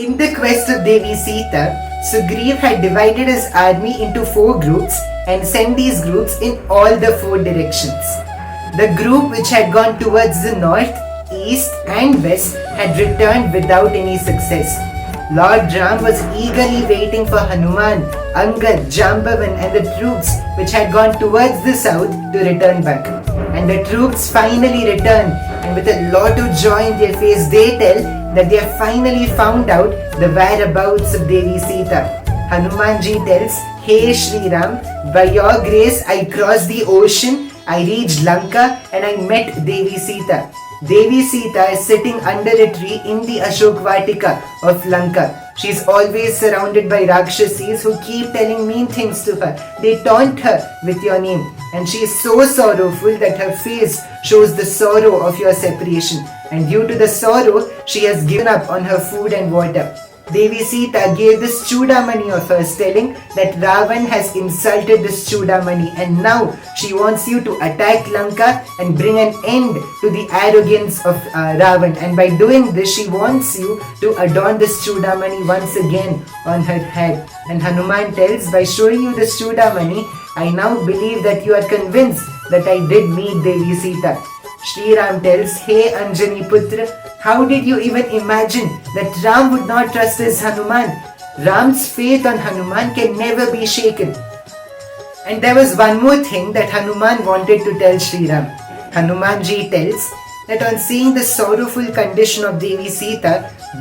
In the quest of Devi Sita, Sugriv had divided his army into 4 groups and sent these groups in all the 4 directions. The group which had gone towards the north, east and west had returned without any success. Lord Ram was eagerly waiting for Hanuman, Angad, Jambavan and the troops which had gone towards the south to return back. And the troops finally returned, and with a lot of joy in their face they tell that they have finally found out the whereabouts of Devi Sita. Hanumanji tells, "Hey Shri Ram, by your grace I crossed the ocean, I reached Lanka and I met Devi Sita. Devi Sita is sitting under a tree in the Ashok Vatika of Lanka. She is always surrounded by Rakshasis who keep telling mean things to her. They taunt her with your name, and she is so sorrowful that her face shows the sorrow of your separation. And due to the sorrow, she has given up on her food and water." Devi Sita gave this Chudamani of hers, telling that Ravan has insulted this Chudamani, and now she wants you to attack Lanka and bring an end to the arrogance of Ravan. And by doing this, she wants you to adorn this Chudamani once again on her head. And Hanuman tells, "By showing you this Chudamani, I now believe that you are convinced that I did meet Devi Sita." Shri Ram tells, "Hey Anjani Putra, how did you even imagine that Ram would not trust his Hanuman? Ram's faith on Hanuman can never be shaken." And there was one more thing that Hanuman wanted to tell Shri Ram. Hanumanji tells that on seeing the sorrowful condition of Devi Sita,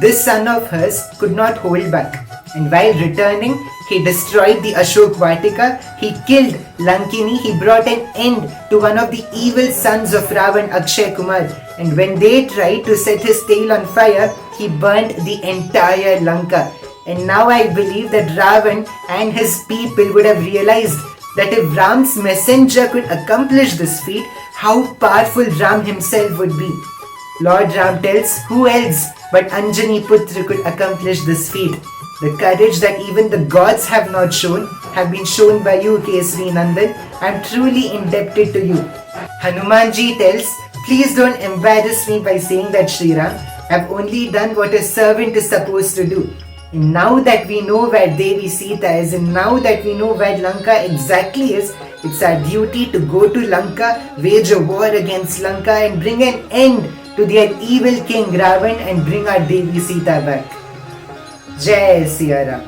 this son of hers could not hold back. And while returning, he destroyed the Ashok Vatika, he killed Lankini, he brought an end to one of the evil sons of Ravan, Akshay Kumar. And when they tried to set his tail on fire, he burnt the entire Lanka. And now I believe that Ravan and his people would have realized that if Ram's messenger could accomplish this feat, how powerful Ram himself would be. Lord Ram tells, who else but Anjani Putra could accomplish this feat? The courage that even the gods have not shown have been shown by you, Kesari Nandan. I am truly indebted to you. Hanumanji tells, please don't embarrass me by saying that, Shri Ram. I have only done what a servant is supposed to do. And now that we know where Devi Sita is, and now that we know where Lanka exactly is, it's our duty to go to Lanka, wage a war against Lanka and bring an end to their evil king Ravan and bring our Devi Sita back. Jai Siya Ram.